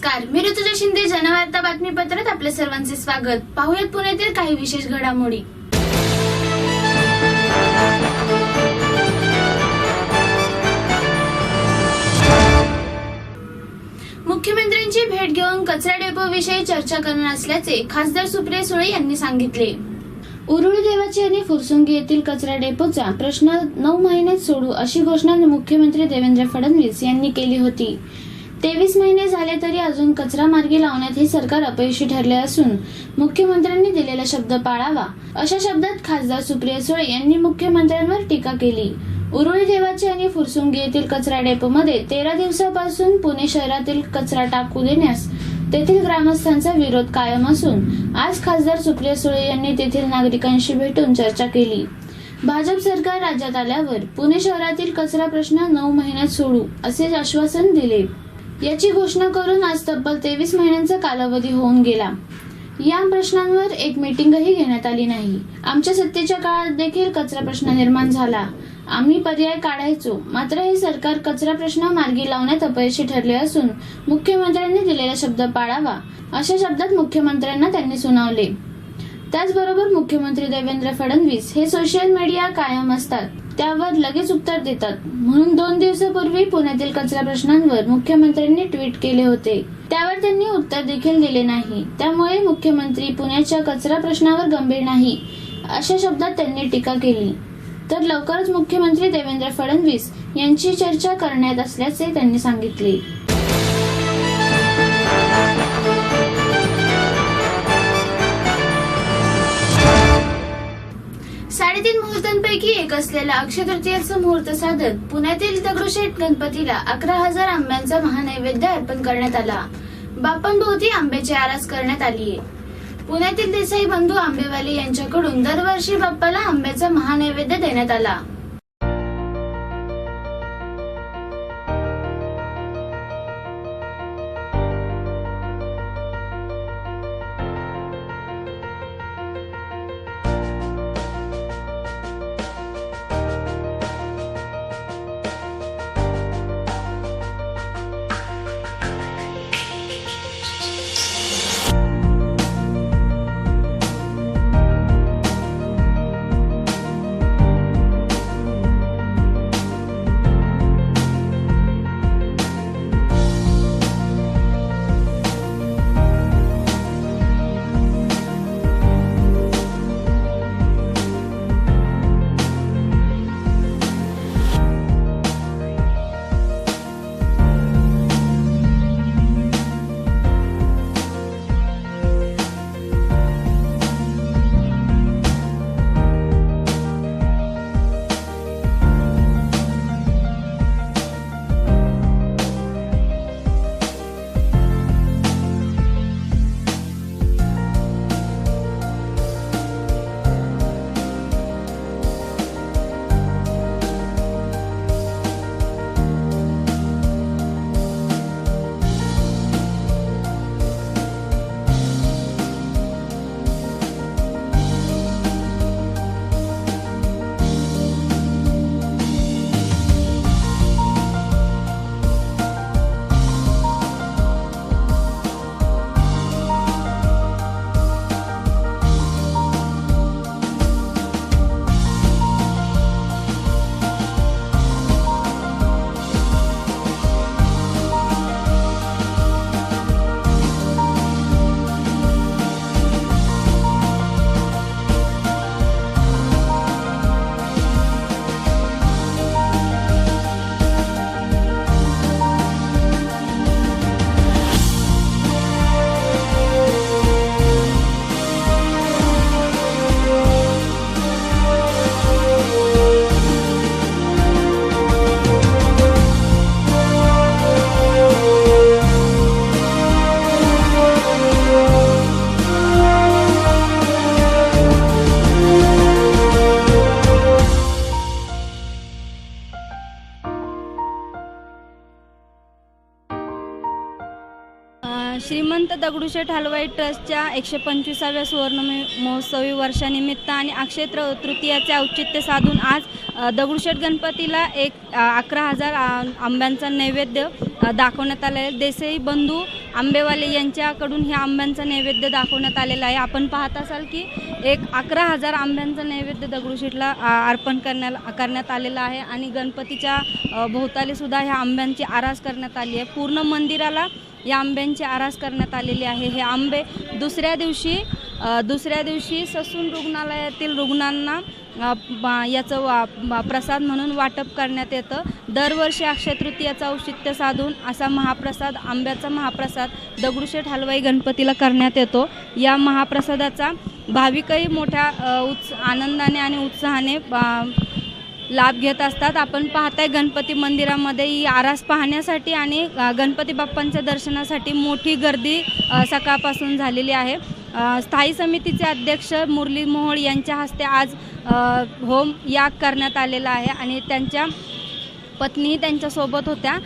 नमस्कार, मी ऋतुजा शिंदे. जनवार्ता बातमीपत्रात आपले सर्वांचे स्वागत. पाहुयात पुण्यातील काही विशेष घडामोडी. मुख्यमंत्र्यांची भेट घेऊन कचरा डेपो विषयी चर्चा करणार असल्याचे खासदार सुप्रिया सुळे यांनी सांगितले. उरुळी देवाची आणि फुरसुंगी येथील कचरा डेपोचा प्रश्न 9 महिन्यात सोडू अशी घोषणा मुख्यमंत्री देवेंद्र फडणवीस यांनी केली होती. 23 महिने झाले तरी अजून कचरा मार्गी लावण्यात हे सरकार अपयशी ठरले असून मुख्यमंत्र्यांनी दिलेला शब्द पाळावा अशा शब्दात खासदार सुप्रिया सुळे यांनी मुख्यमंत्र्यांवर टीका केली. उरुळी देवाची आणि फुरसुंगी येथील कचरा डेपोमध्ये 13 दिवसापासून पुणे शहरातील कचरा टाकू देण्यास तेथील ग्रामस्थांचा विरोध कायम असून आज खासदार सुप्रिया सुळे यांनी तेथील नागरिकांशी भेटून चर्चा केली. भाजप सरकार राज्यात आल्यावर पुणे शहरातील कचरा प्रश्न 9 महिन्यात सोडू असे आश्वासन दिले. याची घोषणा करून आज तब्बल 23 महिन्यांचा कालावधी होऊन गेला. या प्रश्नांवर एक मीटिंगही घेण्यात आली नाही. आमच्या सत्तेच्या काळात देखील कचरा प्रश्न निर्माण झाला. आम्ही पर्याय काढायचो, मात्र हे सरकार कचरा प्रश्न मार्गी लावण्यात अपयशी ठरले असून मुख्यमंत्र्यांनी दिलेला शब्द पाळावा अशा शब्दात मुख्यमंत्र्यांना त्यांनी सुनावले. त्याचबरोबर मुख्यमंत्री देवेंद्र फडणवीस हे सोशल मीडिया कायम असतात, त्यावर लगेच उत्तर देतात म्हणून 2 दिवसापूर्वी पुण्यातील कचरा प्रश्नांवर मुख्यमंत्र्यांनी ट्विट केले होते. त्यावर त्यांनी उत्तर देखील दिले नाही. त्यामुळे मुख्यमंत्री पुण्याच्या कचरा प्रश्नावर गंभीर नाही अशा शब्दात त्यांनी टीका केली. तर लवकरच मुख्यमंत्री देवेंद्र फडणवीस यांची चर्चा करण्यात असल्याचे त्यांनी सांगितले. 3.5 मुहूर्तांपैकी एक असलेला अक्षय तृतीयेचा मुहूर्त साधत पुण्यातील दगडूशेठ गणपतीला 11,000 आंब्यांचा महानैवेद्य अर्पण करण्यात आला. बाप्पांभोवती आंब्याची आरास करण्यात आली आहे. पुण्यातील देसाई बंधू आंबेवाले यांच्याकडून दरवर्षी बाप्पाला आंब्याचा महानैवेद्य देण्यात आला. श्रीमंत दगडूशेठ हलवाई ट्रस्टच्या 125व्या सुवर्ण महोत्सवी वर्षानिमित्त आणि अक्षय तृतीयाचे औचित्य साधून आज दगडूशेठ गणपतीला 11,000 आंब्यांचा नैवेद्य दाखवण्यात आले आहे। देसाई बंधू आंबेवाले यांच्याकडून ह्या आंब्यांचा नैवेद्य दाखवण्यात आलेला आहे। आपण पाहत असाल की 11,000 आंब्यांचा नैवेद्य दगडूशेठला अर्पण करण्यात आलेला आहे आणि गणपतीच्या भोवताली सुद्धा ह्या आंब्यांची आरास करण्यात आली आहे। पूर्ण मंदिराला या आंब्यांची आरास करण्यात आलेली आहे। हे आंबे दुसऱ्या दिवशी ससून रुग्णालयातील रुग्णांना याचं प्रसाद म्हणून वाटप करण्यात येतं। दरवर्षी अक्षय तृतीयाचं औचित्य साधून असा महाप्रसाद, आंब्याचा महाप्रसाद दगडूशेठ हलवाई गणपतीला करण्यात येतो। या महाप्रसादाचा भाविकही मोठ्या आनंदाने आणि उत्साहाने लाभ घेत असतात। आपण पाहताय गणपती मंदिरामध्ये ही आरास पाहण्यासाठी आणि गणपती बाप्पांच्या दर्शनासाठी मोठी गर्दी सकाळपासून झालेली आहे। स्थायी समितीचे अध्यक्ष मुरली मोहोळ यांच्या हस्ते आज होम याग करण्यात आलेला आहे आणि त्यांच्या पत्नीही त्यांच्यासोबत होत्या।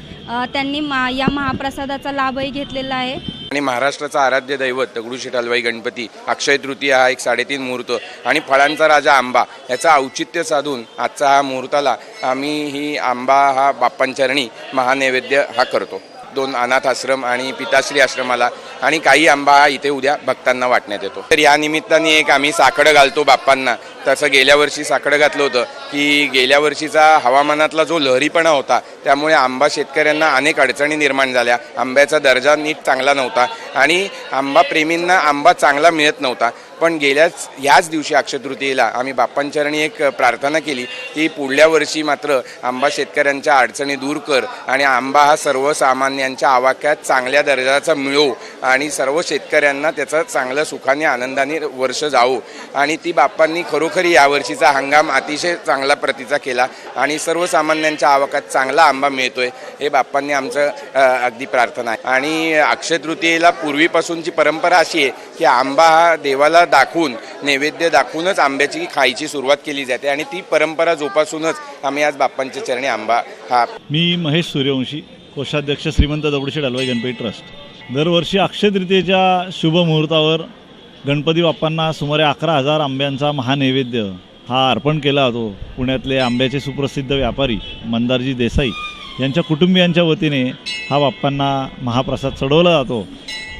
त्यांनी या महाप्रसादाचा लाभही घेतलेला आहे। आणि महाराष्ट्राचा आराध्य दैवत दगडूशेठ हलवाई गणपती, अक्षय तृतीया हा एक 3.5 मुहूर्त आणि फळांचा राजा आंबा याचा औचित्य साधून आजचा हा मुहूर्ताला आम्ही ही आंबा हा बाप्पांचरणी महानैवेद्य हा करतो। 2 अनाथ आश्रम आणि पिताश्री आश्रमाला आणि काही आंबा हा इथे उद्या भक्तांना वाटण्यात येतो। तर या निमित्ताने एक आम्ही साकडं घालतो बाप्पांना। तसं गेल्या वर्षी साकडं घातलं होतं की गेल्या वर्षीचा हवामानातला जो लहरीपणा होता त्यामुळे आंबा शेतकऱ्यांना अनेक अडचणी निर्माण झाल्या। आंब्याचा दर्जा नीट चांगला नव्हता आणि आंबा प्रेमींना आंबा चांगला मिळत नव्हता। पण ह्याच दिवशी अक्षय तृतीयेला आम्ही बाप्पांचरणी एक प्रार्थना केली की पुढल्या वर्षी मात्र आंबा शेतकऱ्यांच्या अडचणी दूर कर आणि आंबा हा सर्वसामान्यांच्या आवाक्यात चांगल्या दर्जाचा मिळो आणि सर्व शेतकऱ्यांना त्याचं चांगलं सुखाने आनंदाने वर्ष जावो। आणि ती बाप्पांनी खरोखरी यावर्षीचा हंगाम अतिशय चांगला प्रतीचा केला आणि सर्वसामान्यांच्या आवाक्यात चांगला आंबा मिळतोय हे बाप्पांनी आमचं अगदी प्रार्थना आहे। आणि अक्षय तृतीयेला पूर्वीपासूनची परंपरा अशी आहे की आंबा हा देवाला दाखवून नैवेद्य दाखवूनच आंब्याची खायची सुरुवात केली जाते आणि ती परंपरा जोपासूनच आम्ही आज बाप्पांच्या चरणी आंबा हा। मी महेश सूर्यवंशी, कोषाध्यक्ष श्रीमंत दगडूशेठ हलवाई गणपती ट्रस्ट। दरवर्षी अक्षय तृतीयेच्या शुभ मुहूर्तावर गणपती बाप्पांना सुमारे 11,000 आंब्यांचा महानैवेद्य हा अर्पण केला जातो। पुण्यातले आंब्याचे सुप्रसिद्ध व्यापारी मंदारजी देसाई यांच्या कुटुंबियांच्या वतीने हा बाप्पांना महाप्रसाद चढवला जातो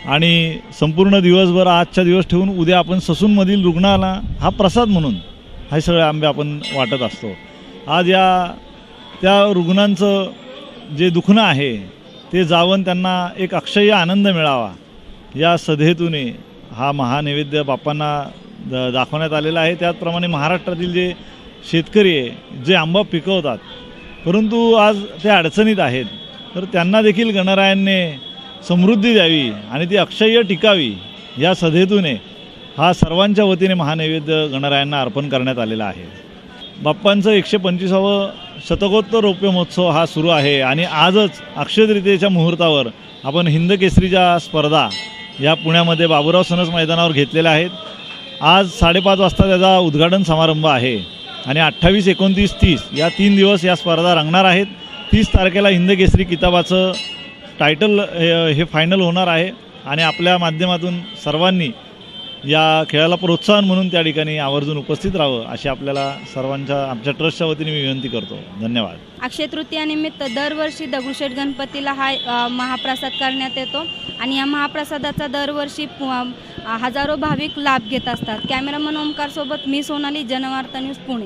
आणि संपूर्ण दिवसभर आजचा दिवस ठेवून उद्या आपण ससूनमधील रुग्णाला हा प्रसाद म्हणून हे सगळे आंबे आपण वाटत असतो। आज त्या रुग्णांचं जे दुखणं आहे ते जावून त्यांना एक अक्षय्य आनंद मिळावा या सदेहेतूने हा महानैवेद्य बाप्पांना दाखवण्यात आलेला आहे। त्याचप्रमाणे महाराष्ट्रातील जे शेतकरी आहे जे आंबा पिकवतात परंतु आज ते अडचणीत आहेत तर त्यांना देखील गणरायांनी समृद्धी द्यावी आणि ती अक्षय्य टिकावी या सदेहेतूने हा सर्वांच्या वतीने महानैवेद्य गणरायांना अर्पण करण्यात आलेला आहे। बाप्पांचं 125वा शतकोत्तर रौप्य महोत्सव हा सुरू आहे आणि आजच अक्षय तृतीयेच्या मुहूर्तावर आपण हिंद केसरीच्या स्पर्धा या पुण्यामध्ये बाबूराव सणस मैदानावर घेतलेल्या आहेत। आज 5:30 वाजता त्याचा उद्घाटन समारंभ आहे आणि 28, 29, 30 या 3 दिवस या स्पर्धा रंगणार आहेत। 30 तारखेला हिंद केसरी किताबाचं टायटल हे फायनल होणार आहे आणि आपल्या माध्यमातून सर्वांनी या खेळाला प्रोत्साहन म्हणून त्या ठिकाणी आवर्जून उपस्थित राहावं अशी आपल्याला आमच्या ट्रस्टच्या वतीने मी विनंती करतो। धन्यवाद। अक्षय तृतीयानिमित्त दरवर्षी दगडूशेठ गणपतीला हा महाप्रसाद करण्यात येतो आणि या महाप्रसादाचा दरवर्षी हजारो भाविक लाभ घेत असतात। कॅमेरामन ओमकार सोबत मी सोनाली, जनवार्ता न्यूज, पुणे।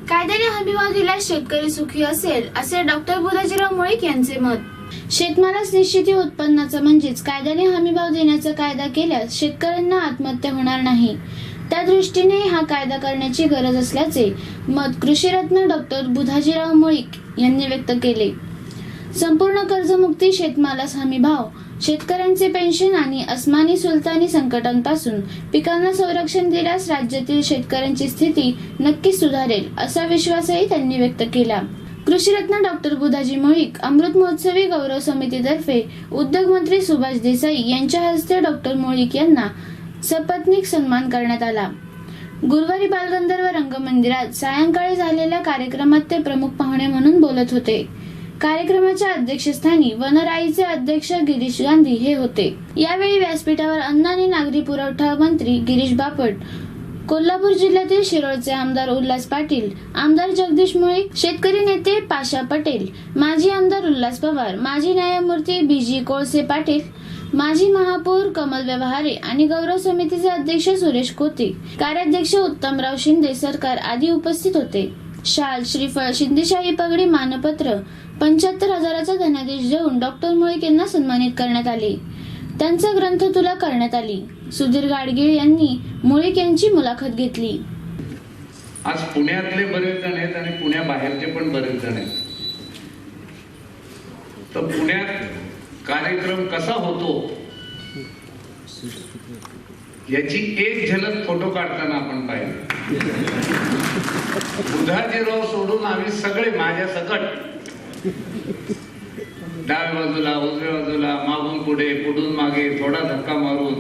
कायद्याने हमीभाव दिल्यास शेतकरी सुखी असेल असे डॉक्टर बुधाजीराव मुळीक यांचे मत। शेतमालास निश्चिती उत्पन्नाचा म्हणजेच कायद्याने हमीभाव देण्याचा कायदा केल्यास शेतकऱ्यांना आत्महत्या होणार नाही। त्या दृष्टीने हा कायदा करण्याची गरज असल्याचे मत कृषीरत्न डॉक्टर बुधाजीराव मुळीक यांनी व्यक्त केले। संपूर्ण कर्जमुक्ती, शेतमालास हमीभाव, शेतकऱ्यांचे पेन्शन आणि अस्मानी सुलतानी संकटांपासून पिकांना संरक्षण दिल्यास राज्यातील शेतकऱ्यांची स्थिती नक्कीच सुधारेल असा विश्वासही त्यांनी व्यक्त केला। कृषीरत्न डॉक्टर बुधाजी मुळीक अमृत महोत्सवी गौरव समितीतर्फे उद्योग मंत्री सुभाष देसाई यांच्या हस्ते डॉक्टर मुळीक यांना सपत्नीक सन्मान करण्यात आला। गुरुवारी बालगंधर्व रंगमंदिरात सायंकाळी झालेल्या कार्यक्रमात ते प्रमुख पाहुणे म्हणून बोलत होते। कार्यक्रमाच्या अध्यक्षस्थानी वनराईचे अध्यक्ष गिरीश गांधी हे होते। यावेळी व्यासपीठावर अन्न आणि नागरी पुरवठा मंत्री गिरीश बापट, कोल्हापूर जिल्ह्यातील शिरोळचे आमदार उल्हास पाटील, आमदार जगदीश मुळीक, शेतकरी नेते पाशा पटेल, माजी आमदार उल्हास पवार, माजी न्यायमूर्ती बीजी कोळसे पाटील, माजी महापौर कमल व्यवहारे आणि गौरव समितीचे अध्यक्ष सुरेश कोते, कार्याध्यक्ष उत्तमराव शिंदे सरकार आदी उपस्थित होते. शाल, श्रीफळ, शिंदेशाही पगडी, मानपत्र, 75,000चा धनादेश देऊन डॉक्टर मुळीक यांना सन्मानित करण्यात आले. त्यांचा ग्रंथ तुला करण्यात आली. सुधीर गाडगीळ यांनी मुळीक यांची मुलाखत घेतली. आज पुण्यातले बरेच जण आहेत आणि पुण्याबाहेरचे पण बरेच जण आहेत. तर पुण्यात कार्यक्रम कसा होतो याची एक झलक फोटो काढताना आपण पाहिली. बुधाजीराव सोडून आम्ही सगळे माझ्या सकट डाव्या बाजूला, उजव्या बाजूला, मागून पुढे, पुढून मागे, थोडा धक्का मारून.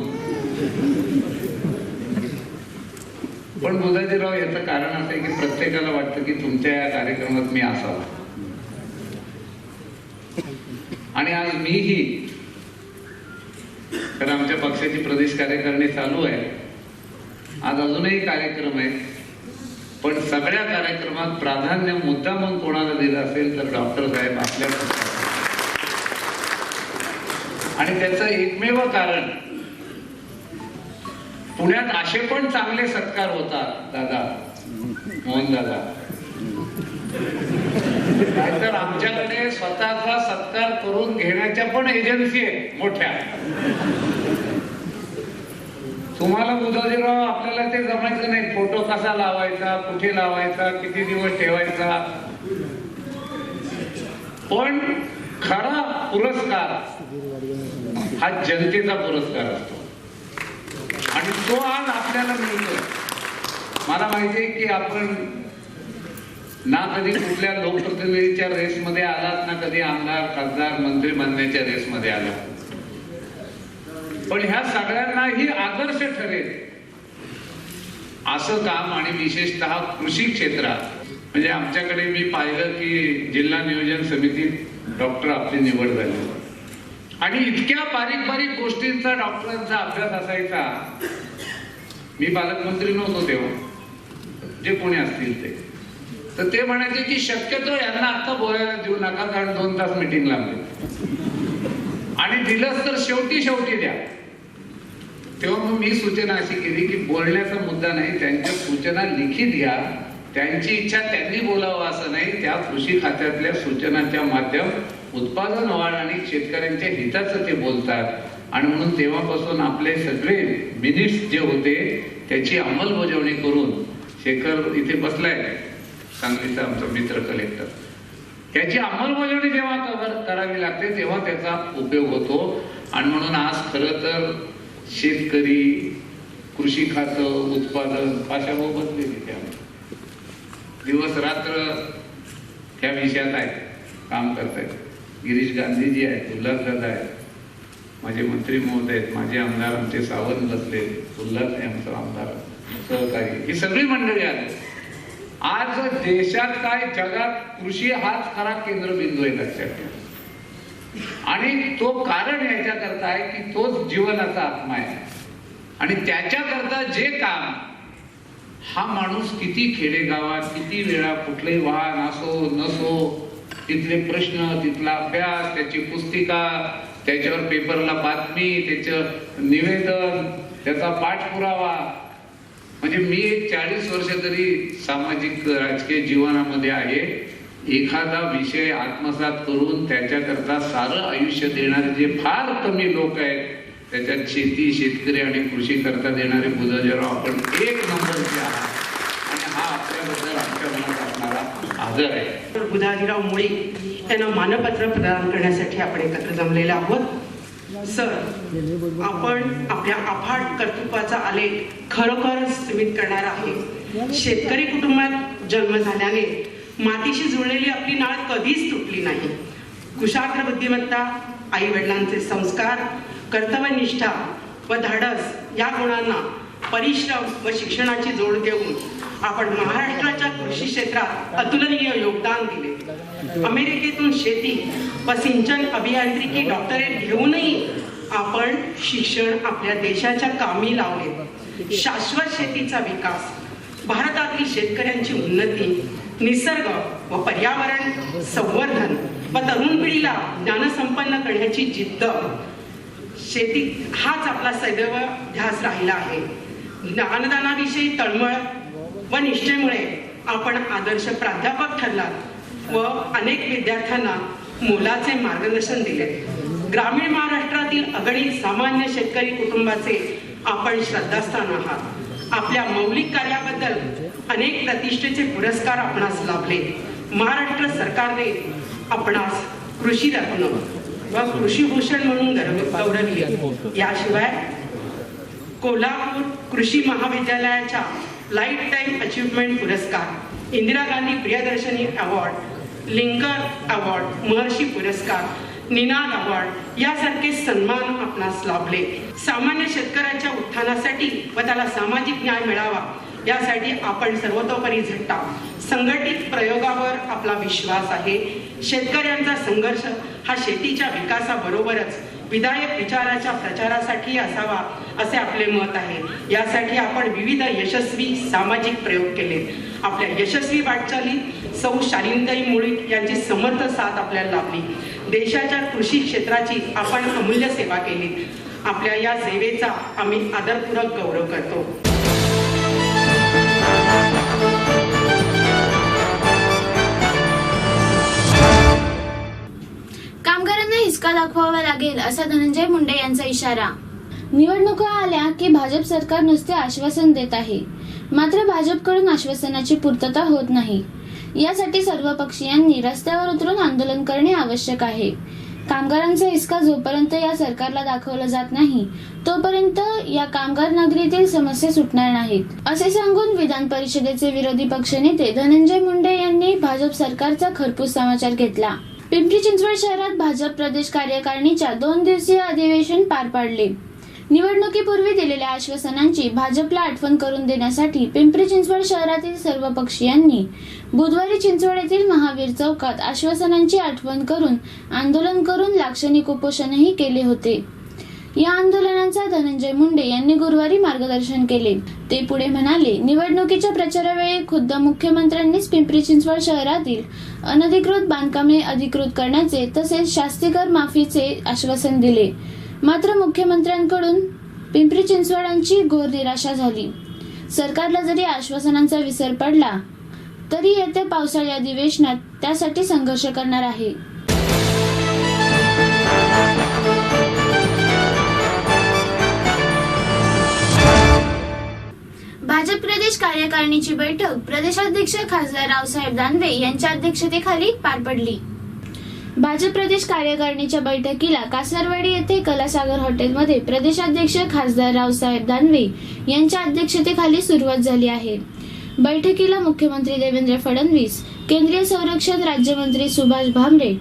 पण बुधाजीराव याचं कारण असं आहे की प्रत्येकाला वाटतं की तुमच्या या कार्यक्रमात मी असावं. आणि आज मीही, तर आमच्या पक्षाची प्रदेश कार्यकारिणी चालू आहे, आज अजूनही कार्यक्रम आहे, पण सगळ्या कार्यक्रमात प्राधान्य मुद्दा म्हणून कोणाला दिलं असेल तर डॉक्टर साहेब आपल्या. आणि त्याचं एकमेव कारण, पुण्यात असे पण चांगले सत्कार होतात दादा, मोहन दादा, नाहीतर आमच्याकडे स्वतःचा सत्कार करून घेण्याच्या पण एजन्सी आहेत मोठ्या. तुम्हाला बुधाजीराव आपल्याला ते जमायचं नाही, फोटो कसा लावायचा, कुठे लावायचा, किती दिवस ठेवायचा. पण खरा पुरस्कार हा जनतेचा पुरस्कार असतो आणि तो आज आपल्याला मिळतो. मला माहिती आहे की आपण ना कधी कुठल्या लोकप्रतिनिधीच्या रेसमध्ये आलात, ना कधी आमदार, खासदार, मंत्री बनण्याच्या रेसमध्ये आलात. पण ह्या सगळ्यांनाही आदर्श ठरेल असं काम, आणि विशेषतः कृषी क्षेत्रात. म्हणजे आमच्याकडे मी पाहिलं की जिल्हा नियोजन समितीत डॉक्टर आपली निवड झाली आणि इतक्या बारीक बारीक गोष्टींचा डॉक्टरांचा अभ्यास असायचा. मी पालकमंत्री नव्हतो तेव्हा, जे कोणी असतील ते, तर ते म्हणायचे की शक्यतो यांना आता बोलायला देऊ नका, कारण 2 तास मीटिंग लागली, आणि दिलंच तर शेवटी द्या. तेव्हा मग मी सूचना अशी केली की बोलण्याचा मुद्दा नाही, त्यांच्या सूचना लिखित घ्या, त्यांची इच्छा त्यांनी बोलावं असं नाही, त्या कृषी खात्यातल्या सूचनांच्या माध्यम उत्पादन वाढ आणि शेतकऱ्यांच्या हिताचं ते बोलतात. आणि म्हणून तेव्हापासून आपले सगळे मिनिट्स जे होते त्याची अंमलबजावणी करून, शेखर इथे बसलाय, सांगलीचा आमचा मित्र कलेक्टर, त्याची अंमलबजावणी जेव्हा करावी लागते तेव्हा त्याचा उपयोग होतो. आणि म्हणून आज खरं तर शेतकरी, कृषी खातं, उत्पादन अशा बदलेली त्या दिवस रात्र त्या विषयात आहेत, काम करतायत. गिरीश गांधीजी आहेत, उल्हास दादा आहेत, माझे मंत्री महोदय आहेत, माझे आमदार आमचे सावंत बसले, उल्हास आहे आमचा आमदार, सहकारी, ही सगळी मंडळी आली. आज देशात काय, जगात कृषी हाच खरा केंद्रबिंदू आहे, लक्षात ठेवा. आणि तो कारण याच्याकरता आहे की तोच जीवनाचा आत्मा आहे. आणि त्याच्याकरता जे काम हा माणूस किती खेडेगावात, किती वेळा, कुठलंही वाहन असो नसो, तिथले प्रश्न, तिथला अभ्यास, त्याची पुस्तिका, त्याच्यावर पेपरला बातमी, त्याचं निवेदन, त्याचा पाठपुरावा. म्हणजे मी एक 40 वर्ष तरी सामाजिक राजकीय जीवनामध्ये आहे. एखादा विषय आत्मसात करून त्याच्याकरता सारं आयुष्य देणारे जे फार कमी लोक आहेत, त्याच्यात शेती, शेतकरी आणि कृषी करता देणारे बुधाजीराव आपण 1 नंबरचे आहात. आणि हा आपल्याबद्दल आमच्या मनात असणारा आदर आहे. बुधाजीराव मुळीक यांना मानपत्र प्रदान करण्यासाठी आपण एकत्र जमलेलो आहोत. सर, आपण आपल्या अफाट कर्तृत्वाचा आलेख खरोखरच सीमित करणार आहे. शेतकरी कुटुंबात जन्म झाल्याने मातीशी जुळलेली आपली नाळ कधीच तुटली नाही. कुशाग्र बुद्धिमत्ता, आई वडिलांचे संस्कार, कर्तव्यनिष्ठा व धाडस या गुणांना परिश्रम व शिक्षणाची जोड देऊन आपण महाराष्ट्राच्या कृषी क्षेत्रात अतुलनीय योगदान दिले. अमेरिकेतून शेती व सिंचन अभियांत्रिकी डॉक्टरेट घेऊनही आपण शिक्षण आपल्या देशाच्या कामी लावले. शाश्वत शेतीचा विकास, भारतातील शेतकऱ्यांची उन्नती, निसर्ग व पर्यावरण संवर्धन व तरुण पिढीला ज्ञानसंपन्न करण्याची जिद्द, शेती हाच आपला सदैव ध्यास राहिला आहे. ज्ञानदानाविषयी तळमळ व निष्ठेमुळे आपण आदर्श प्राध्यापक ठरलात व अनेक विद्यार्थ्यांना मोलाचे मार्गदर्शन दिले. ग्रामीण महाराष्ट्रातील अगणित सामान्य शेतकरी कुटुंबाचे आपण श्रद्धास्थान आहात. आपल्या मौलिक कार्याबद्दल अनेक प्रतिष्ठेचे पुरस्कार आपणास लाभले. महाराष्ट्र सरकारने आपणास कृषी रत्न व कृषी भूषण म्हणून गौरवले. याशिवाय कोल्हापूर कृषी महाविद्यालयाच्या लाईफ टाईम अचीवमेंट पुरस्कार, इंदिरा गांधी प्रियदर्शनी अवॉर्ड, लिंकर अवॉर्ड, महर्षी पुरस्कार, निनाद अवॉर्ड यासारखे सन्मान आपणास लाभले. सामान्य शेतकऱ्याच्या उत्थानासाठी व त्याला सामाजिक न्याय मिळावा यासाठी आपण सर्वतोपरी झटता. संघटित प्रयोगावर आपला विश्वास आहे. शेतकऱ्यांचा संघर्ष हा शेतीच्या विकासाबरोबरच विधायक विचाराच्या प्रचारासाठी असावा असे आपले मत आहे. यासाठी आपण विविध यशस्वी सामाजिक प्रयोग केले. आपल्या यशस्वी वाटचालीत सौ शालिनीताई मुळीक यांची समर्थ साथ आपल्याला लाभली. देशाच्या कृषी क्षेत्राची आपण अमूल्य सेवा केली. आपल्या या सेवेचा आम्ही आदरपूर्वक गौरव करतो. कामगारांना हिसका दाखवावा लागेल असा धनंजय मुंडे यांचा इशारा. निवडणुका आल्या की भाजप सरकार नुसते आश्वासन देत आहे, मात्र भाजपकडून आश्वासनाची पूर्तता होत नाही. यासाठी सर्व पक्षीयांनी रस्त्यावर उतरून आंदोलन करणे आवश्यक आहे. कामगारांचा हिसका जोपर्यंत या सरकारला दाखवला जात नाही तोपर्यंत या कामगार नगरीतील समस्या सुटणार नाहीत, असे सांगून विधान परिषदेचे विरोधी पक्षनेते धनंजय मुंडे यांनी भाजप सरकारचा खरपूस समाचार घेतला. पिंपरी चिंचवड शहरात भाजप प्रदेश कार्यकारिणीच्या 2 दिवसीय अधिवेशन पार पाडले. निवडणुकीपूर्वी दिलेल्या आश्वासनांची भाजपला आठवण करून देण्यासाठी पिंपरी चिंचवड शहरातील सर्व पक्षीयांनी बुधवारी चिंचवड येथील महावीर चौकात आश्वासनांची आठवण करून आंदोलन करून लाक्षणिक उपोषणही केले होते. या आंदोलनाचा धनंजय मुंडे यांनी गुरुवारी मार्गदर्शन केले. ते पुढे म्हणाले, निवडणुकीच्या प्रचारावेळी खुद्द मुख्यमंत्र्यांनीच पिंपरी चिंचवड शहरातील अनधिकृत बांधकामे अधिकृत करण्याचे तसेच शास्तीकर माफीचे आश्वासन दिले. मात्र मुख्यमंत्र्यांकडून पिंपरी चिंचवडांची घोर निराशा झाली. सरकारला जरी आश्वासनांचा विसर पडला तरी येत्या पावसाळी अधिवेशनात त्यासाठी संघर्ष करणार आहे. भाजप प्रदेश कार्यकारिणीची बैठक प्रदेशाध्यक्ष खासदार रावसाहेब दानवे यांच्या अध्यक्षतेखाली पार पडली. भाजप प्रदेश कार्यकारिणीच्या बैठकीला कासारवाडी येथे कलासागर हॉटेलमध्ये प्रदेशाध्यक्ष खासदार रावसाहेब दानवे यांच्या अध्यक्षतेखाली सुरुवात झाली आहे. बैठकीला मुख्यमंत्री देवेंद्र फडणवीस, केंद्रीय संरक्षण राज्यमंत्री सुभाष भामरे,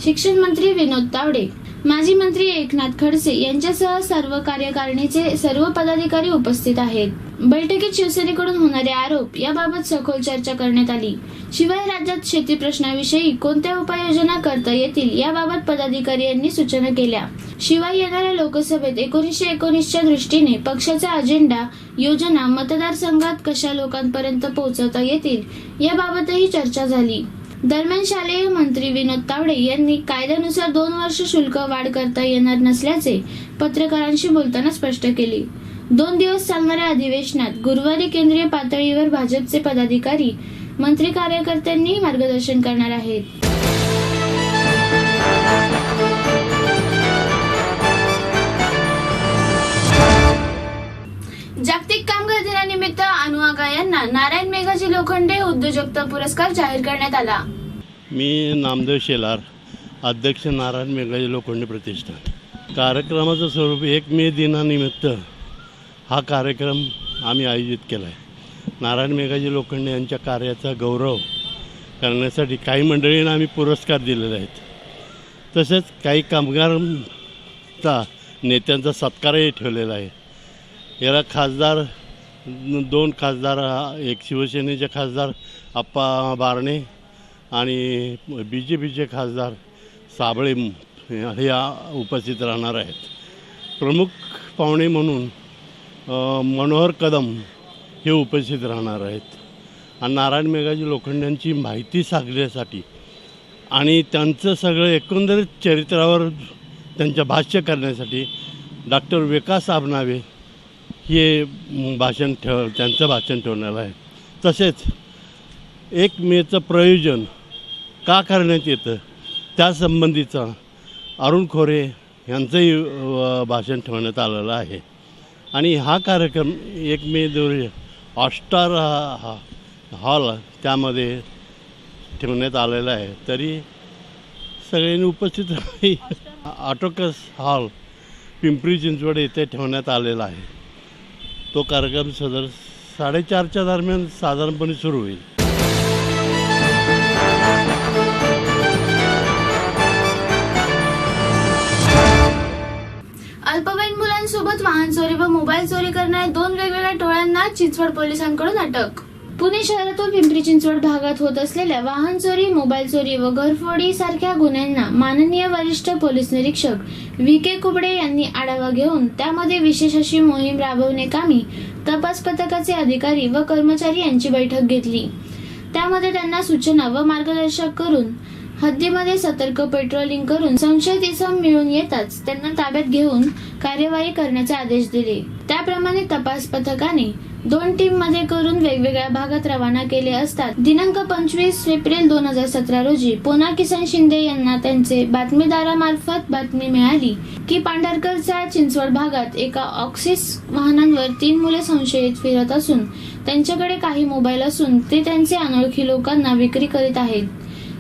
शिक्षण मंत्री विनोद तावडे, माजी मंत्री एकनाथ खडसे यांच्यासह सर्व कार्यकारिणीचे सर्व पदाधिकारी उपस्थित आहेत. बैठकीत शिवसेनेकडून होणारे आरोप याबाबत सखोल चर्चा करण्यात आली. शिवाय राज्यात शेती प्रश्नाविषयी कोणत्या उपाययोजना करता येतील याबाबत पदाधिकारी यांनी सूचना केल्या. शिवाय येणाऱ्या लोकसभेत 1919च्या दृष्टीने पक्षाचा अजेंडा, योजना मतदारसंघात कशा लोकांपर्यंत पोहोचवता येतील याबाबतही चर्चा झाली. दरम्यान शालेय मंत्री विनोद तावडे यांनी कायद्यानुसार 2 वर्ष शुल्क वाढ करता येणार नसल्याचे पत्रकारांशी बोलताना स्पष्ट केले. 2 दिवस चालणाऱ्या अधिवेशनात गुरुवारी केंद्रीय पातळीवर भाजपचे पदाधिकारी, मंत्री, कार्यकर्त्यांनी मार्गदर्शन करणार आहेत. जागतिक कामगार दिनानिमित्त अनु आगा यांना नारायण मेघाजी लोखंडे उद्योजकता पुरस्कार जाहीर करण्यात आला. मी नामदेव शेलार, अध्यक्ष नारायण मेघाजी लोखंडे प्रतिष्ठान. कार्यक्रमाचं स्वरूप 1 मे दिनानिमित्त हा कार्यक्रम आम्ही आयोजित केला आहे. नारायण मेघाजी लोखंडे यांच्या कार्याचा गौरव करण्यासाठी काही मंडळींना आम्ही पुरस्कार दिलेले आहेत. तसेच काही कामगारांचा नेत्यांचा सत्कारही ठेवलेला आहे. याला खासदार 2 खासदार, एक शिवसेनेचे खासदार आप्पा बारणे आणि BJPचे खासदार साबळे या उपस्थित राहणार आहेत. प्रमुख पाहुणे म्हणून मनोहर कदम हे उपस्थित राहणार आहेत. आणि नारायण मेघाजी लोखंड्यांची माहिती सांगण्यासाठी आणि त्यांचं सगळं एकंदरीत चरित्रावर त्यांच्या भाष्य करण्यासाठी डॉक्टर विकास आबनावे हे त्यांचं भाषण ठेवण्यात आहे. तसेच 1 मेचं प्रयोजन का करण्यात येतं त्यासंबंधीचा अरुण खोरे यांचंही भाषण ठेवण्यात आलेलं आहे. आणि हा कार्यक्रम 1 मे रोजी हॉटस्टार हॉल त्यामध्ये ठेवण्यात आलेला आहे. तरी सगळ्यांनी उपस्थित ऑटोकस हॉल पिंपरी चिंचवड येथे ठेवण्यात आलेला आहे. तो कार्यक्रम 4:30च्या दरम्यान साधारणपणे सुरू होईल. अल्पवयीन मुलांसोबत वाहन चोरी व मोबाईल चोरी करणाऱ्या 2 वेगवेगळ्या टोळ्यांना चिंचवड पोलिसांकडून अटक. पुणे शहरातून पिंपरी चिंचवड भागात होत असलेल्या वाहन चोरी, मोबाईल चोरी व घरफोडी सारख्या गुन्ह्यांना माननीय वरिष्ठ पोलीस निरीक्षक व्ही.के. कुबडे यांनी आढावा घेऊन त्यामध्ये विशेष अशी मोहीम राबवण्याकामी तपास पथकाचे अधिकारी व कर्मचारी यांची बैठक घेतली. त्यामध्ये त्यांना सूचना व मार्गदर्शन करून हद्दीमध्ये सतर्क पेट्रोलिंग करून संशयित इसम मिळून येताच त्यांना ताब्यात घेऊन कार्यवाही करण्याचे आदेश दिले. त्याप्रमाणे तपास पथकाने 2 टीम मध्ये करून वेगवेगळ्या भागात रवाना केले असता दिनांक 25 एप्रिल 2017 रोजी पोना किसन शिंदे यांना त्यांचे बातमीदारामार्फत बातमी मिळाली की पांढरकरच्या चिंचवड भागात एका ऑक्सिस वाहनांवर 3 मुले संशयित फिरत असून त्यांच्याकडे काही मोबाईल असून ते त्यांचे अनोळखी लोकांना विक्री करीत आहेत.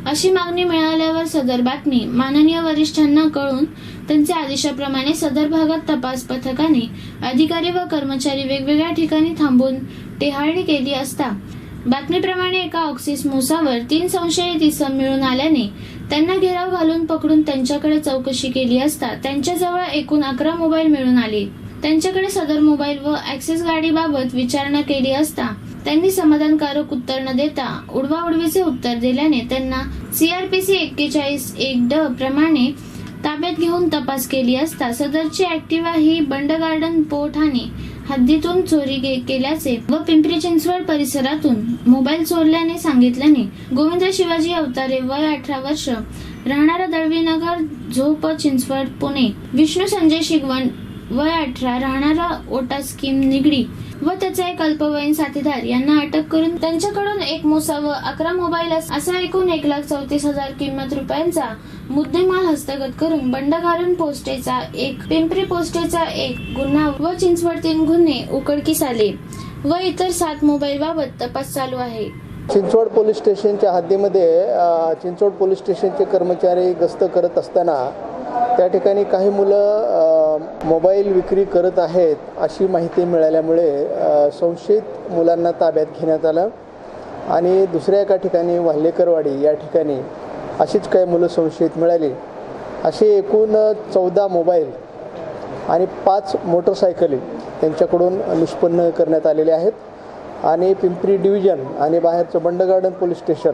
अशी मागणी मिळाल्यावर सदर बातमी माननीय वरिष्ठांना कळून त्यांच्या आदेशाप्रमाणे सदर भागात तपास पथकाने अधिकारी व कर्मचारी वेगवेगळ्या ठिकाणी थांबून टेहाळणी केली असता बातमीप्रमाणे एका ऑक्सिस मोसावर 3 संशयित इसम मिळून आल्याने त्यांना घेराव घालून पकडून त्यांच्याकडे चौकशी केली असता त्यांच्याजवळ एकूण 11 मोबाईल मिळून आले. त्यांच्याकडे सदर मोबाईल व ऍक्सेस गाडीबाबत विचारणा केली असता त्यांनी समाधानकारक उत्तर न देता उडवाउडवीचे उत्तर दिल्याने त्यांना CRPC 41(1) प्रमाणे ताब्यात घेऊन तपास केली असता सदरची ऍक्टिवा ही बंड गार्डन ठाणे हद्दीतून चोरी केल्याचे व पिंपरी चिंचवड परिसरातून मोबाईल चोरल्याने सांगितल्याने गोविंद शिवाजी अवतारे वय 18 वर्ष राहणारा दळवीनगर झोप चिंचवड पुणे, विष्णू संजय शिगवण वय 18 राहणारा ओटा स्कीम निगडी व त्याचा एक अल्पवयीन साथीदार यांना अटक करून त्यांच्याकडून 1 मोसा व 11 मोबाईल असा एकूण 1,34,000 किंमत रुपयांचा मुद्देमाल हस्तगत करून बंडगारण पोस्टेचा 1, पिंपरी पोस्टेचा 1 गुन्हा व चिंचवड 3 गुन्हे उघडकीस आले व इतर 7 मोबाईल बाबत तपास चालू आहे. चिंचवड पोलीस स्टेशनच्या हद्दीमध्ये चिंचवड पोलीस स्टेशनचे कर्मचारी गस्त करत असताना त्या ठिकाणी काही मुलं मोबाईल विक्री करत आहेत अशी माहिती मिळाल्यामुळे संशयित मुलांना ताब्यात घेण्यात आलं आणि दुसऱ्या एका ठिकाणी वाल्हेकरवाडी या ठिकाणी अशीच काही मुलं संशयित मिळाली. असे एकूण 14 मोबाईल आणि 5 मोटरसायकली त्यांच्याकडून निष्पन्न करण्यात आलेले आहेत आणि पिंपरी डिव्हिजन आणि बाहेरचं Bund garden police station,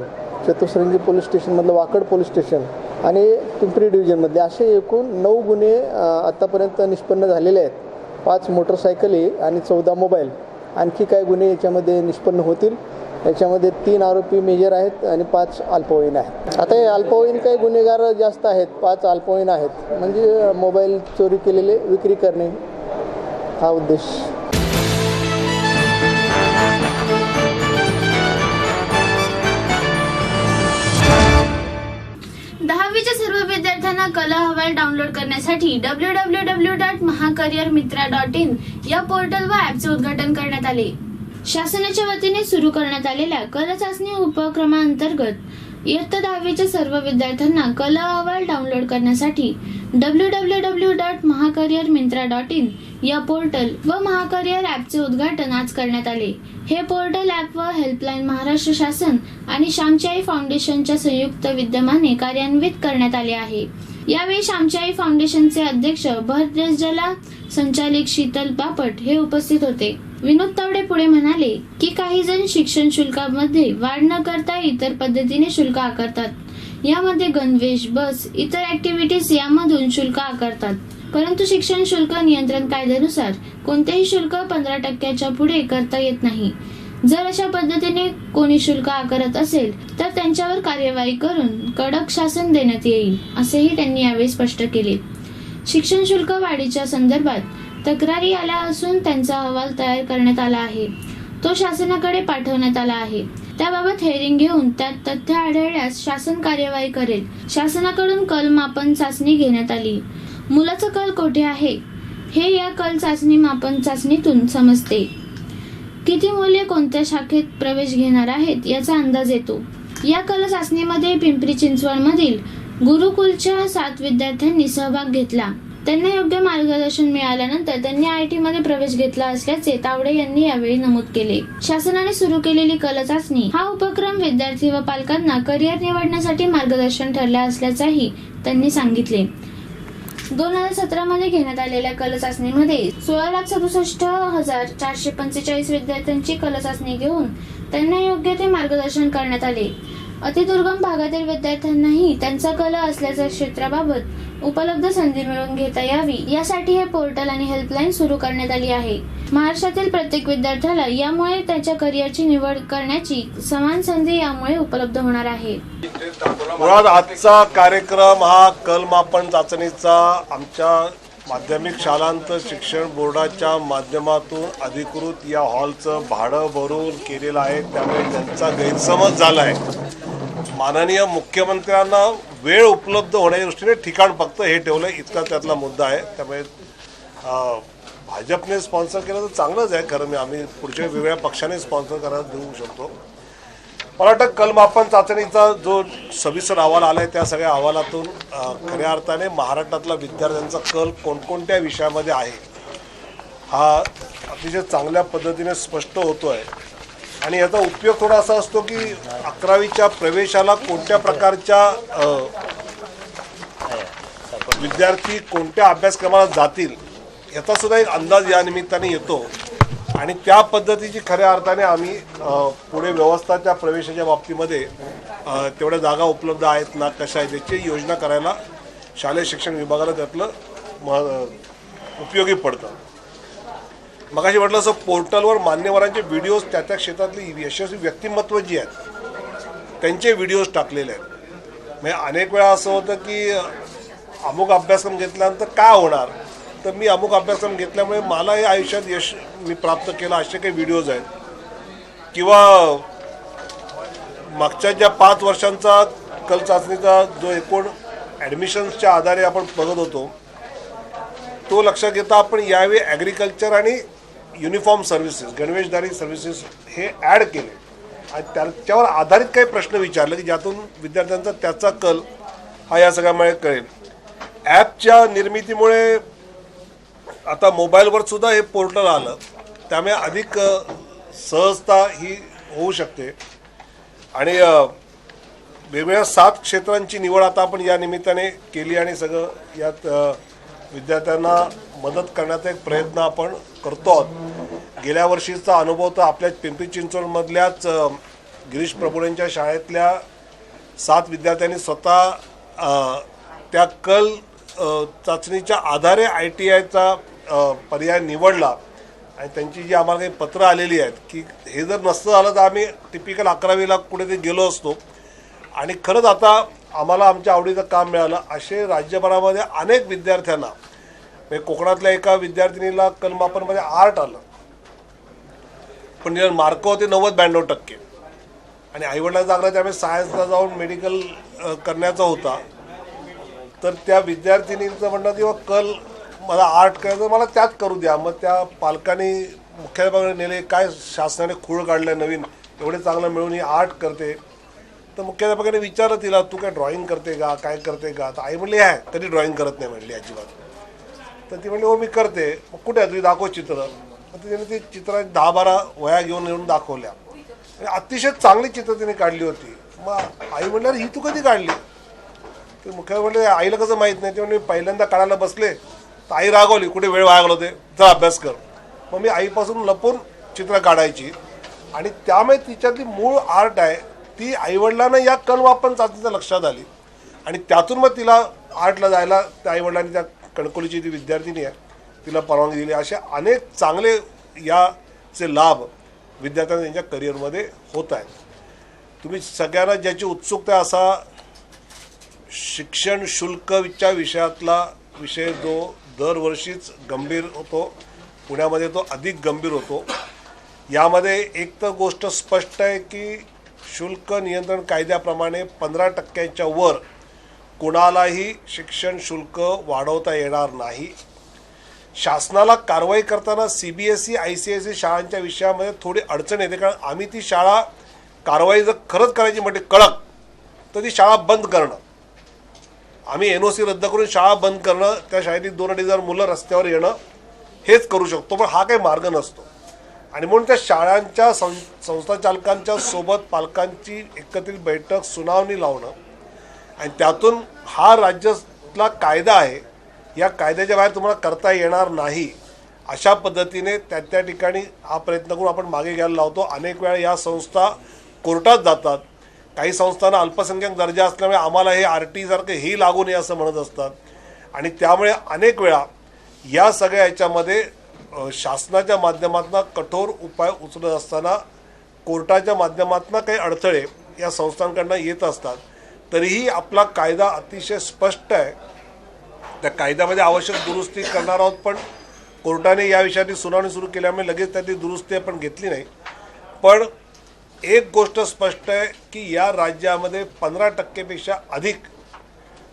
Chaturshringi police स्टेशनमधलं वाकड पोलीस स्टेशन आणि पिंपरी डिव्हिजनमधले असे एकूण 9 गुन्हे आत्तापर्यंत निष्पन्न झालेले आहेत. 5 मोटरसायकली आणि 14 मोबाईल. आणखी काही गुन्हे याच्यामध्ये निष्पन्न होतील. याच्यामध्ये 3 आरोपी मेजर आहेत आणि 5 अल्पवयीन आहेत. आता हे अल्पवयीन काही गुन्हेगार जास्त आहेत, 5 अल्पवयीन आहेत. म्हणजे मोबाईल चोरी केलेले विक्री करणे हा उद्देश. दहावीच्या सर्व विद्यार्थ्यांना कला अहवाल डाउनलोड करण्यासाठी www.mahacareermitra.in या पोर्टल व ॲपचे उद्घाटन करण्यात आले. शासनाच्या वतीने सुरू करण्यात आलेल्या कला चाचणी उपक्रमाअंतर्गत इयत्ता 10वीच्या सर्व विद्यार्थ्यांना कला अहवाल डाउनलोड करण्यासाठी www.mahacareermitra.in या पोर्टल व महाकरियर ॲपचे उद्घाटन आज करण्यात आले. हे पोर्टल ॲप व हेल्पलाईन महाराष्ट्र शासन आणि श्यामची आई फाउंडेशनच्या संयुक्त विद्यमाने कार्यान्वित करण्यात आले आहे. यावेळी श्यामची आई फाउंडेशनचे अध्यक्ष भरतजला संचालिक शीतल बापट हे उपस्थित होते. विनोद तावडे पुढे म्हणाले की काही जण शिक्षण शुल्कामध्ये वाढ न करता इतर पद्धतीने शुल्क आकारतात. यामध्ये गणवेश, बस, इतर ऍक्टिव्हिटीज यामधून शुल्क आकारतात. परंतु शिक्षण शुल्क नियंत्रण कायद्यानुसार कोणतेही शुल्क 15% पुढे करता येत नाही. जर अशा पद्धतीने कोणी शुल्क आकारत असेल तर त्यांच्यावर कार्यवाही करून कडक शासन देण्यात येईल, असेही त्यांनी यावेळी स्पष्ट केले. शिक्षण शुल्क वाढीच्या संदर्भात तक्रारी आल्या असून त्यांचा अहवाल तयार करण्यात आला आहे. तो शासनाकडे पाठवण्यात आला आहे. त्याबाबत हेअरिंग घेऊन त्यात तथ्य आढळल्यास शासन कार्यवाही करेल. शासनाकडून कल मापन चाचणी घेण्यात आली. मुलाचा कल कोठे आहे हे या कल चाचणी मापन चाचणीतून समजते. किती मूल्य कोणत्या शाखेत प्रवेश घेणार आहेत याचा अंदाज येतो. या कल चाचणीमध्ये पिंपरी चिंचवडमधील गुरुकुलच्या 7 विद्यार्थ्यांनी सहभाग घेतला. त्यांना योग्य मार्गदर्शन मिळाल्यानंतर त्यांनी IIT मध्ये प्रवेश घेतला असल्याचे तावडे यांनी यावेळी नमूद केले. शासनाने सुरू केलेली कल चाचणी हा उपक्रम विद्यार्थी व पालकांना करिअर निवडण्यासाठी मार्गदर्शन ठरला असल्याचेही त्यांनी सांगितले. 2017 मध्ये घेण्यात आलेल्या कल चाचणीमध्ये 16,67,445 विद्यार्थ्यांची कल चाचणी घेऊन त्यांना योग्य ते मार्गदर्शन करण्यात आले. अतिदुर्गम भागातील विद्यार्थ्यांनाही त्यांचा कल असल्याच्या क्षेत्राबाबत उपलब्ध संधी मिळवून घेता यावी यासाठी हे पोर्टल आणि हेल्पलाईन सुरू करण्यात आली आहे. महाराष्ट्रातील प्रत्येक विद्यार्थ्याला यामुळे त्याच्या करिअरची निवड करण्याची समान संधी यामुळे उपलब्ध होणार आहे. मुळात आजचा कार्यक्रम हा कल मापन चाचणीचा आमच्या माध्यमिक शालांत शिक्षण बोर्डाच्या माध्यमातून अधिकृत या हॉलचं भाडं भरून केलेलं आहे. त्यामुळे त्यांचा गैरसमज झाला आहे. माननीय मुख्यमंत्र्यांना वेळ उपलब्ध होण्याच्या दृष्टीने ठिकाण फक्त हे ठेवलं इतका त्यातला मुद्दा आहे. त्यामुळे भाजपने स्पॉन्सर केलं तर चांगलंच आहे. खरं आम्ही पुढच्या वेगवेगळ्या पक्षाने स्पॉन्सर करायला देऊ शकतो. मला वाटतं कलमापन चाचणीचा जो सविस्तर अहवाल आला आहे त्या सगळ्या अहवालातून खऱ्या अर्थाने महाराष्ट्रातला विद्यार्थ्यांचा कल कोणकोणत्या विषयामध्ये आहे हा अतिशय चांगल्या पद्धतीने स्पष्ट होतो आहे. आणि याचा उपयोग थोडा असा असतो की 11वीच्या प्रवेशाला कोणत्या प्रकारच्या विद्यार्थी कोणत्या अभ्यासक्रमाला जातील याचा सुद्धा एक अंदाज या निमित्ताने येतो. आणि त्या पद्धतीची खऱ्या अर्थाने आम्ही पुढे व्यवस्थाच्या प्रवेशाच्या बाबतीमध्ये तेवढ्या जागा उपलब्ध आहेत ना कशा आहेत याची योजना करायला शालेय शिक्षण विभागाला त्यातलं उपयोगी पडतं. मगाशी म्हटलं असं पोर्टलवर मान्यवरांचे व्हिडिओज त्या क्षेत्रातली यशस्वी व्यक्तिमत्व जी आहेत त्यांचे व्हिडिओज टाकलेले आहेत. म्हणजे अनेक वेळा असं होतं की अमुक अभ्यासक्रम घेतल्यानंतर काय होणार तर मी अमुक अभ्यासक्रम घेतल्यामुळे मला हे आयुष्यात यश मी प्राप्त केलं असे काही व्हिडिओज आहेत. किंवा मागच्या ज्या 5 वर्षांचा कल चाचणीचा जो एकूण ॲडमिशन्सच्या आधारे आपण बघत होतो तो लक्षात घेता आपण यावेळी ॲग्रिकल्चर आणि युनिफॉर्म सर्व्हिसेस गणवेशधारी सर्व्हिसेस हे ॲड केले आणि त्याच्यावर आधारित काही प्रश्न विचारले की ज्यातून विद्यार्थ्यांचा त्याचा कल हा या सगळ्यामुळे कळेल. ॲपच्या निर्मितीमुळे आता मोबाईलवर सुद्धा हे पोर्टल आलं त्यामुळे अधिक सहजता ही होऊ शकते. आणि वेगवेगळ्या 7 क्षेत्रांची निवड आता आपण या निमित्ताने केली आणि सगळं यात विद्यार्थ्यांना मदत करण्याचा एक प्रयत्न आपण करतो आहोत. गेल्या वर्षीचा अनुभव तर आपल्या पिंपरी चिंचवडमधल्याच गिरीश प्रभुरेंच्या शाळेतल्या 7 विद्यार्थ्यांनी स्वतः त्या कल चाचणीच्या आधारे ITIचा पर्याय निवडला आणि त्यांची जी आम्हाला काही पत्रं आलेली आहेत की हे जर नसतं झालं तर आम्ही टिपिकल 11वीला कुठेतरी गेलो असतो. आणि खरंच आता आम्हाला आमच्या आवडीचं काम मिळालं. असे राज्यभरामध्ये अनेक विद्यार्थ्यांना म्हणजे कोकणातल्या एका विद्यार्थिनीला कलमापनमध्ये आर्ट आलं पण मार्क होते 90-92% आणि आईवडिलांचा आग्रह त्यामुळे सायन्सला जाऊन मेडिकल करण्याचा होता. तर त्या विद्यार्थिनीचं म्हणणं किंवा कल मला आर्ट करायचं मला त्यात करू द्या. मग त्या पालकांनी मुख्याध्यापकाकडे नेले काय शासनाने खूळ काढलं नवीन एवढे चांगलं मिळून ही आर्ट करते. तर मुख्याध्यापकाने विचारलं तिला तू काय ड्रॉइंग करते का काय करते का तर आई म्हणली आहे कधी ड्रॉइंग करत नाही म्हणली अजिबात. तर ती म्हणली हो मी करते. मग कुठे आहे तुझी दाखव चित्र. मग तिने ती चित्र 10-12 वह्या घेऊन येऊन दाखवल्या. अतिशय चांगली चित्र तिने काढली होती. मग आई म्हणल्यावर ही तू कधी काढली तर मुख्य म्हणले आईला कसं माहीत नाही. ते म्हणजे पहिल्यांदा काढायला बसले तर आई रागवली कुठे वेळ वाया घालवते चल अभ्यास कर. मग मी आईपासून लपून चित्र काढायची आणि त्यामुळे तिच्यातली मूळ आर्ट आहे ती आईवडिलांना या कलमापन चाचणीच्या लक्षात आली. आणि त्यातून मग तिला आर्टला जायला त्या आईवडिलांनी, त्या कणकोलीची ती विद्यार्थिनी आहे, तिला परवानगी दिली. असे अनेक चांगले याचे लाभ विद्यार्थ्यांना त्यांच्या करिअरमध्ये होत आहेत. तुम्ही सगळ्यांना ज्याची उत्सुकता, असा शिक्षण शुल्कच्या विषयातला विषय जो दरवर्षीच गंभीर होतो, पुण्यामध्ये तो अधिक गंभीर होतो. यामध्ये एक तर गोष्ट स्पष्ट आहे की शुल्क नियंत्रण कायद्याप्रमाणे 15% वर कुणालाही शिक्षण शुल्क वाढवता येणार नाही. शासनाला कारवाई करताना CBSE ICSE शाळांच्या विषयामध्ये थोडी अडचण येते, कारण आम्ही ती शाळा कारवाई जर खरंच करायची म्हणजे कडक, तर ती शाळा बंद करणं, आम्ही NOC रद्द करून शाळा बंद करणं, त्या शाळेतील 2-2.5 मुलं रस्त्यावर येणं हेच करू शकतो. पण हा काही मार्ग नसतो. आणि म्हणून त्या शाळांच्या संस्थाचालकांच्या सोबत पालकांची एकत्रित बैठक, सुनावणी लावणं, आणि त्यातून हा राज्यातला कायदा आहे, या कायद्याच्या बाहेर तुम्हाला करता येणार नाही, अशा पद्धतीने त्या ठिकाणी हा प्रयत्न करून आपण मागे घ्यायला लावतो. अनेक वेळा या संस्था कोर्टात जातात. काही संस्थांना अल्पसंख्याक दर्जा असल्यामुळे आम्हाला हे RT सारखं हे लागू नये असं म्हणत असतात. आणि त्यामुळे अनेक वेळा या सगळ्या याच्यामध्ये शासनाच्या माध्यमातून कठोर उपाय उचलत असताना कोर्टाच्या माध्यमातून काही अडथळे या संस्थांकडनं येत असतात. तरीही आपला कायदा अतिशय स्पष्ट आहे. त्या कायद्यामध्ये आवश्यक दुरुस्ती करणार आहोत, पण कोर्टाने या विषयाची सुनावणी सुरू केल्यामुळे लगेच त्याची दुरुस्ती आपण घेतली नाही. पण एक गोष्ट स्पष्ट आहे की या राज्यामध्ये 15%पेक्षा अधिक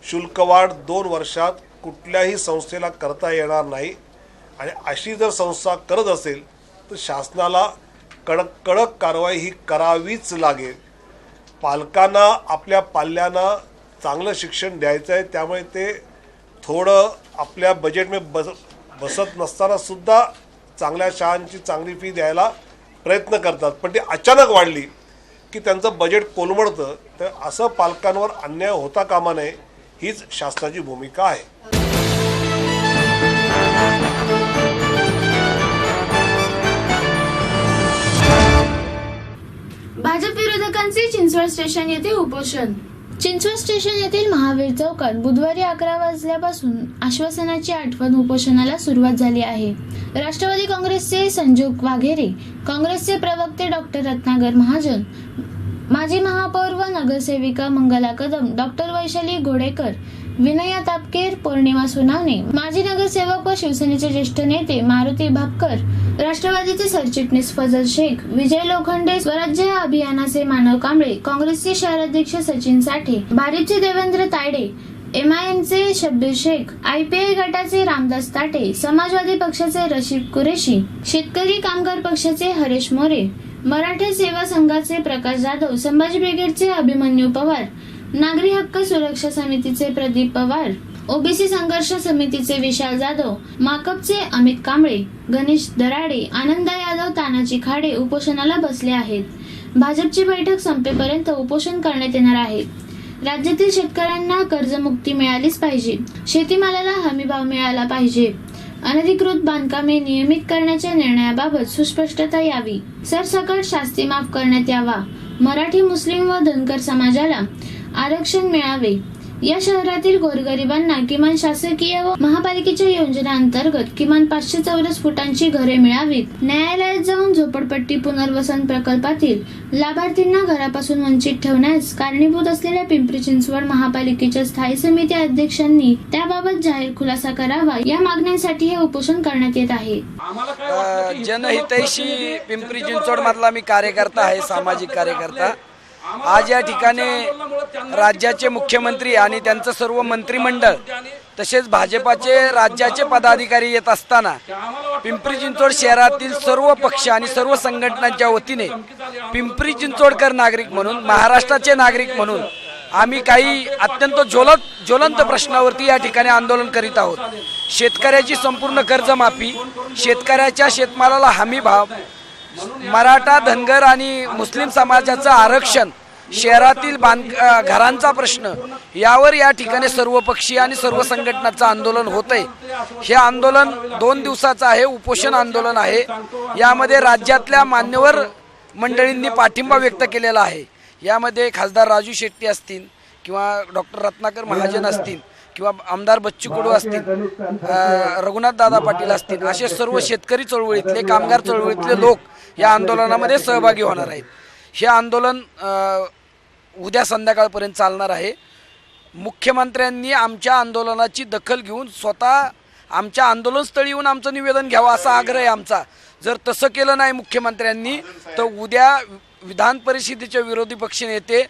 शुल्कवाढ 2 वर्षात कुठल्याही संस्थेला करता येणार नाही. आणि अशी जर संस्था करत असेल तर शासनाला कडक कारवाई ही करावीच लागेल. पालकांना आपल्या पाल्यांना चांगलं शिक्षण द्यायचं आहे, त्यामुळे ते थोडं आपल्या बजेटमध्ये बसत नसताना सुद्धा चांगल्या शाळांची चांगली फी द्यायला प्रयत्न करतात. पण ती अचानक वाढली की त्यांचं बजेट कोलमडतं. तर असं पालकांवर अन्याय होता कामा नये, हीच शासनाची भूमिका आहे. भाजप विरोधकांचे चिंचवड स्टेशन येथे उपोषण. चिंचवड स्टेशन येथील महावीर चौकात बुधवारी 11 वाजल्यापासून आश्वासनाची आठवण उपोषणाला सुरुवात झाली आहे. राष्ट्रवादी काँग्रेसचे संजोग वाघेरे, काँग्रेसचे प्रवक्ते डॉक्टर रत्नाकर महाजन, माजी महापौर व नगरसेविका मंगला कदम, डॉक्टर वैशाली घोडेकर, विनया तापकेर, पौर्णिमा सोनावणे, माजी नगरसेवक व शिवसेनेचे ज्येष्ठ नेते मारुती भापकर, राष्ट्रवादीचे सरचिटणीस फजल शेख, विजय लोखंडे, स्वराज्य अभियानाचे मानव कांबळे, काँग्रेसचे शहराध्यक्ष सचिन साठे, भारीपचे देवेंद्र तायडे, MIMचे शब्बीर शेख, IPI गटाचे रामदास ताटे, समाजवादी पक्षाचे रशीद कुरेशी, शेतकरी कामगार पक्षाचे हरेश मोरे, मराठा सेवा संघाचे प्रकाश जाधव, संभाजी ब्रिगेडचे अभिमन्यू पवार, नागरी हक्क सुरक्षा समितीचे प्रदीप पवार, OBC संघर्ष समितीचे विशाल जाधव, माकपचे अमित कांबळे, गणेश दराडे, आनंदा यादव, तानाजी खाडे उपोषणाला बसले आहेत. भाजपची बैठक संपेपर्यंत उपोषण करण्यात येणार आहे. राज्यातील शेतकऱ्यांना कर्जमुक्ती मिळालीच पाहिजे. शेतीमालाला हमीभाव मिळाला पाहिजे. अनधिकृत बांधकामे नियमित करण्याच्या निर्णयाबाबत सुस्पष्टता यावी. सरसकट शास्ती माफ करण्यात यावा. मराठी, मुस्लिम व धनगर समाजाला आरक्षण मिळावे. या शहरातील गोरगरिबांना किमान शासकीय व महापालिकेच्या योजनांतर्गत किमान 500 चौरस फुटांची घरे मिळावीत. न्यायालयात जाऊन झोपडपट्टी पुनर्वसन प्रकल्पातील लाभार्थींना घरापासून वंचित ठेवण्यास कारणीभूत असलेल्या पिंपरी चिंचवड महापालिकेच्या स्थायी समिती अध्यक्षांनी त्याबाबत जाहीर खुलासा करावा. या मागण्यांसाठी हे उपोषण करण्यात येत आहे. जनहितैषी पिंपरी चिंचवड मधला मी कार्यकर्ता आहे, सामाजिक कार्यकर्ता. आज या ठिकाणी राज्याचे मुख्यमंत्री आणि त्यांचं सर्व मंत्रिमंडळ तसेच भाजपाचे राज्याचे पदाधिकारी येत असताना पिंपरी चिंचवड शहरातील सर्व पक्ष आणि सर्व संघटनांच्या वतीने पिंपरी चिंचवडकर नागरिक म्हणून, महाराष्ट्राचे नागरिक म्हणून आम्ही काही अत्यंत ज्वलंत प्रश्नावरती या ठिकाणी आंदोलन करीत आहोत. शेतकऱ्याची संपूर्ण कर्जमाफी, शेतकऱ्याच्या शेतमालाला हमी भाव, मराठा, धनगर आणि मुस्लिम समाजाचं आरक्षण, शहरातील घरांचा प्रश्न, यावर या ठिकाणी सर्वपक्षीय आणि सर्व संघटनांचं आंदोलन होत आहे. हे आंदोलन 2 दिवसाचं आहे, उपोषण आंदोलन आहे. यामध्ये राज्यातल्या मान्यवर मंडळींनी पाठिंबा व्यक्त केलेला आहे. यामध्ये खासदार राजू शेट्टी असतील, किंवा डॉक्टर रत्नाकर महाजन असतील किंवा आमदार बच्चू कडू असतील, रघुनाथ दादा पाटील असतील, असे सर्व शेतकरी चळवळीतले, कामगार चळवळीतले लोक या आंदोलनामध्ये सहभागी होणार आहेत. हे आंदोलन उद्या संध्याकाळपर्यंत चालणार आहे. मुख्यमंत्र्यांनी आमच्या आंदोलनाची दखल घेऊन स्वतः आमच्या आंदोलनस्थळी येऊन आमचं निवेदन घ्यावं असा आग्रह आहे आमचा. जर तसं केलं नाही मुख्यमंत्र्यांनी तर उद्या विधान परिषदेचे विरोधी पक्षनेते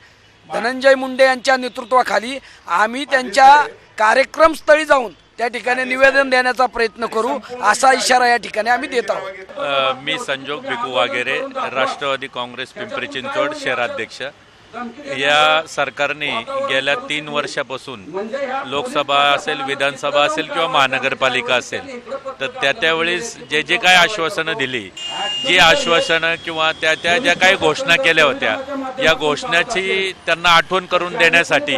धनंजय मुंडे यांच्या नेतृत्वाखाली आम्ही त्यांच्या कार्यक्रमस्थळी जाऊन त्या ठिकाणी निवेदन देण्याचा प्रयत्न करू असा इशारा या ठिकाणी आम्ही देत आहोत. मी संजोग भिकू वागेरे, राष्ट्रवादी काँग्रेस पिंपरी चिंचवड शहराध्यक्ष. या सरकारने गेल्या 3 वर्षापासून लोकसभा असेल, विधानसभा असेल किंवा महानगरपालिका असेल तर त्यावेळेस जे जे काय आश्वासनं दिली, जी आश्वासनं किंवा त्या ज्या काही घोषणा केल्या होत्या, या घोषणाची त्यांना आठवण करून देण्यासाठी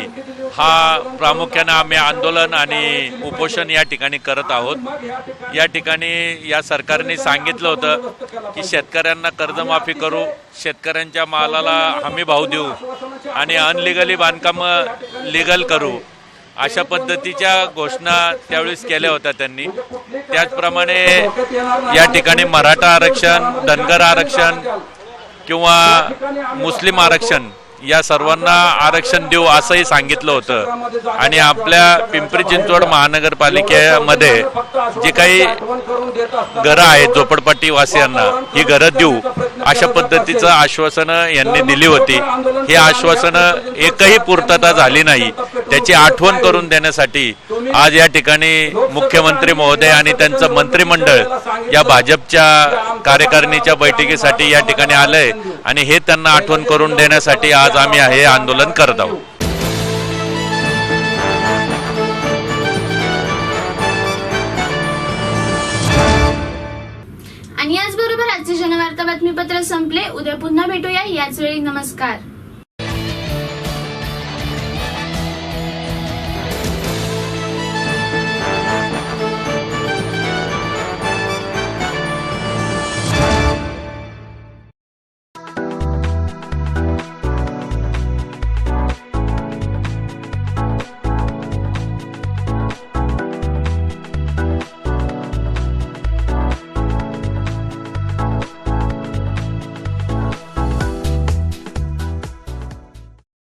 हा प्रामुख्याने आम्ही आंदोलन आणि उपोषण या ठिकाणी करत आहोत. या ठिकाणी या सरकारने सांगितलं होतं की शेतकऱ्यांना कर्जमाफी करू, शेतकऱ्यांच्या मालाला हमी भाव देऊ आणि अनलिगली बांधकामं लिगल करू, अशा पद्धतीच्या घोषणा त्यावेळेस केल्या होत्या त्यांनी. त्याचप्रमाणे या ठिकाणी मराठा आरक्षण, धनगर आरक्षण किंवा मुस्लिम आरक्षण या सर्वांना आरक्षण देऊ असंही सांगितलं होतं. आणि आपल्या पिंपरी चिंचवड महानगरपालिकेमध्ये जे काही घरं आहेत झोपडपट्टी वासियांना, ही घरं देऊ अशा पद्धतीचं आश्वासनं यांनी दिली होती. ही आश्वासनं एकही पूर्तता झाली नाही. त्याची आठवण करून देण्यासाठी आज या ठिकाणी मुख्यमंत्री महोदय आणि त्यांचं मंत्रिमंडळ या भाजपच्या कार्यकारिणीच्या बैठकीसाठी या ठिकाणी आलंय आणि हे त्यांना आठवण करून देण्यासाठी आज आम्ही हे आंदोलन करत आहोत. आणि याचबरोबर आजचे जनवार्ता बातमीपत्र संपले. उद्या पुन्हा भेटूया याच वेळी. नमस्कार.